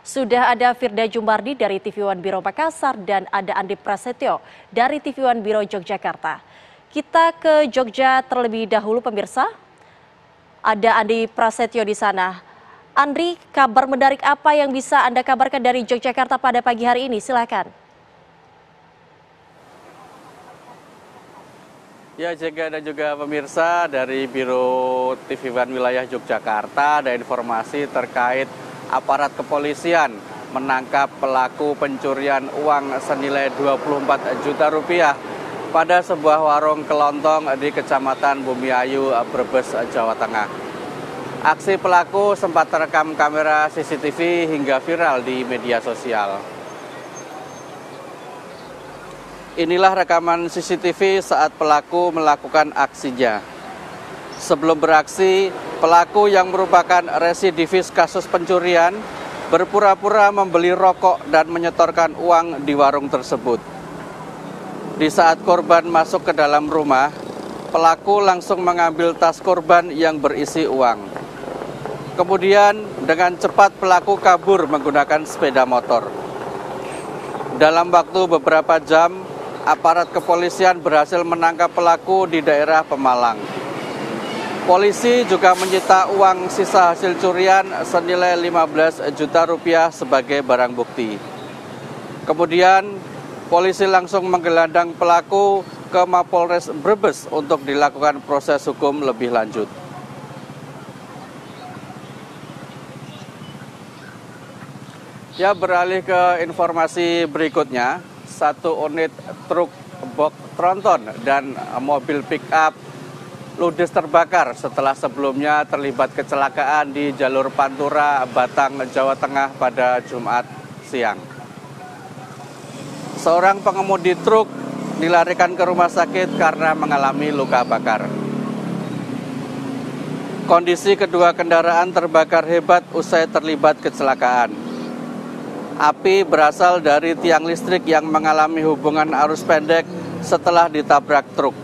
Sudah ada Firda Jumbardi dari TV One Biro Makassar dan ada Andi Prasetyo dari TV One Biro Yogyakarta. Kita ke Jogja terlebih dahulu pemirsa. Ada Andi Prasetyo di sana. Andri, kabar menarik apa yang bisa Anda kabarkan dari Yogyakarta pada pagi hari ini? Silakan. Ya, Jega dan juga pemirsa dari Biro TV One Wilayah Yogyakarta ada informasi terkait aparat kepolisian menangkap pelaku pencurian uang senilai 24 juta rupiah pada sebuah warung kelontong di Kecamatan Bumiayu, Brebes, Jawa Tengah. Aksi pelaku sempat terekam kamera CCTV hingga viral di media sosial. Inilah rekaman CCTV saat pelaku melakukan aksinya. Sebelum beraksi, pelaku yang merupakan residivis kasus pencurian berpura-pura membeli rokok dan menyetorkan uang di warung tersebut. Di saat korban masuk ke dalam rumah, pelaku langsung mengambil tas korban yang berisi uang. Kemudian dengan cepat pelaku kabur menggunakan sepeda motor. Dalam waktu beberapa jam, aparat kepolisian berhasil menangkap pelaku di daerah Pemalang. Polisi juga menyita uang sisa hasil curian senilai 15 juta rupiah sebagai barang bukti. Kemudian, polisi langsung menggelandang pelaku ke Mapolres Brebes untuk dilakukan proses hukum lebih lanjut. Ya, beralih ke informasi berikutnya. Satu unit truk box tronton dan mobil pick-up ludes terbakar setelah sebelumnya terlibat kecelakaan di jalur Pantura, Batang, Jawa Tengah pada Jumat siang. Seorang pengemudi truk dilarikan ke rumah sakit karena mengalami luka bakar. Kondisi kedua kendaraan terbakar hebat usai terlibat kecelakaan. Api berasal dari tiang listrik yang mengalami hubungan arus pendek setelah ditabrak truk.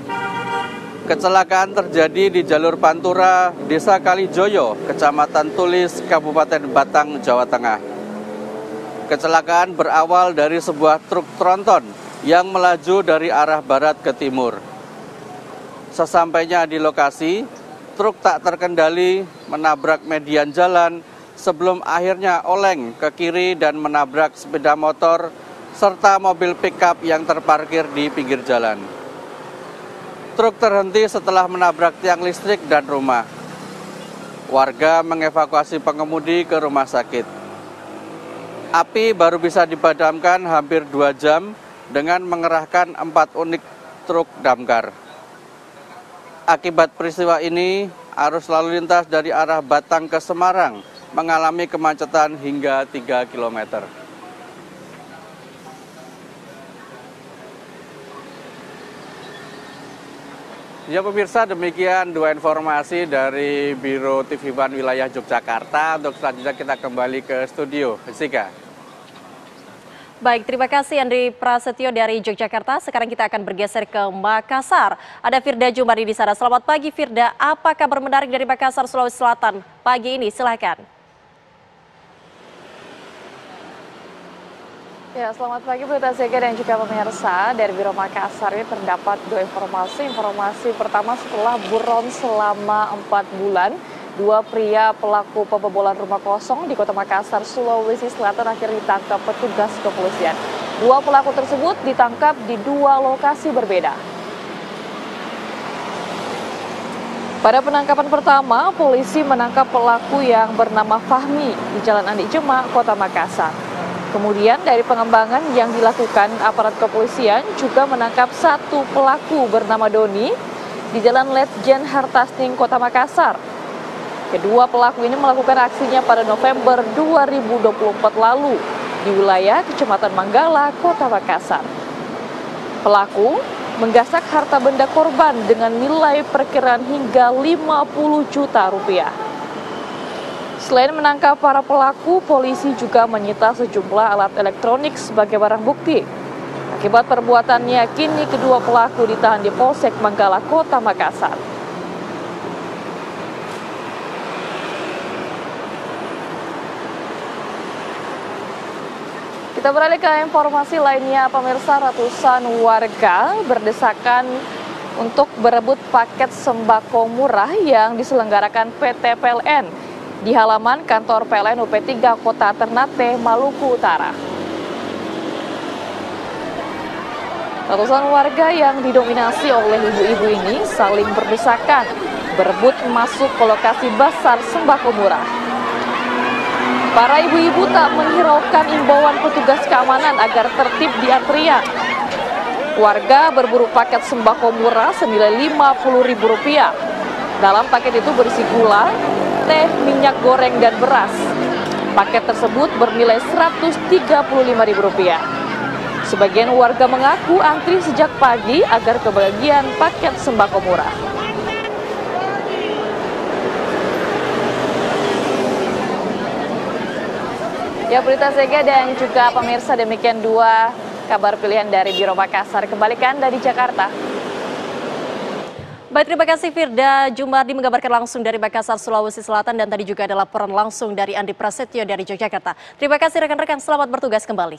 Kecelakaan terjadi di jalur Pantura, Desa Kalijoyo, Kecamatan Tulis, Kabupaten Batang, Jawa Tengah. Kecelakaan berawal dari sebuah truk tronton yang melaju dari arah barat ke timur. Sesampainya di lokasi, truk tak terkendali menabrak median jalan sebelum akhirnya oleng ke kiri dan menabrak sepeda motor serta mobil pick-up yang terparkir di pinggir jalan. Truk terhenti setelah menabrak tiang listrik dan rumah. Warga mengevakuasi pengemudi ke rumah sakit. Api baru bisa dipadamkan hampir 2 jam dengan mengerahkan 4 unit truk damkar. Akibat peristiwa ini, arus lalu lintas dari arah Batang ke Semarang mengalami kemacetan hingga 3 km. Ya pemirsa, demikian dua informasi dari Biro TV One Wilayah Yogyakarta. Untuk selanjutnya kita kembali ke studio. Jessica. Baik, terima kasih Andri Prasetyo dari Yogyakarta. Sekarang kita akan bergeser ke Makassar. Ada Firda Jumbardi di sana. Selamat pagi Firda, apa kabar menarik dari Makassar, Sulawesi Selatan pagi ini? Silakan. Ya, selamat pagi Bu Tasega dan juga pemirsa. Dari Biro Makassar ini terdapat 2 informasi. Informasi pertama, setelah buron selama 4 bulan, 2 pria pelaku pembobolan rumah kosong di Kota Makassar, Sulawesi Selatan akhirnya ditangkap petugas kepolisian. 2 pelaku tersebut ditangkap di 2 lokasi berbeda. Pada penangkapan pertama, polisi menangkap pelaku yang bernama Fahmi di Jalan Andi Jema, Kota Makassar. Kemudian dari pengembangan yang dilakukan aparat kepolisian juga menangkap 1 pelaku bernama Doni di Jalan Letjen Hartasting, Kota Makassar. Kedua pelaku ini melakukan aksinya pada November 2024 lalu di wilayah Kecamatan Manggala, Kota Makassar. Pelaku menggasak harta benda korban dengan nilai perkiraan hingga 50 juta rupiah. Selain menangkap para pelaku, polisi juga menyita sejumlah alat elektronik sebagai barang bukti. Akibat perbuatannya, kini kedua pelaku ditahan di Polsek Manggala, Kota Makassar. Kita beralih ke informasi lainnya, pemirsa. Ratusan warga berdesakan untuk berebut paket sembako murah yang diselenggarakan PT PLN di halaman kantor PLN UP3 Kota Ternate, Maluku Utara. Ratusan warga yang didominasi oleh ibu-ibu ini saling berdesakan berebut masuk ke lokasi pasar sembako murah. Para ibu-ibu tak menghiraukan imbauan petugas keamanan agar tertib di antrian. Warga berburu paket sembako murah senilai Rp50.000. Dalam paket itu berisi gula, teh, minyak goreng, dan beras. Paket tersebut bernilai Rp135.000. Sebagian warga mengaku antri sejak pagi agar kebagian paket sembako murah. Ya, berita Sega dan juga pemirsa, demikian dua kabar pilihan dari Biro Makassar. Kembalikan dari Jakarta. Baik, terima kasih Firda Jumardi mengabarkan langsung dari Makassar, Sulawesi Selatan, dan tadi juga ada laporan langsung dari Andi Prasetyo dari Yogyakarta. Terima kasih rekan-rekan, selamat bertugas kembali.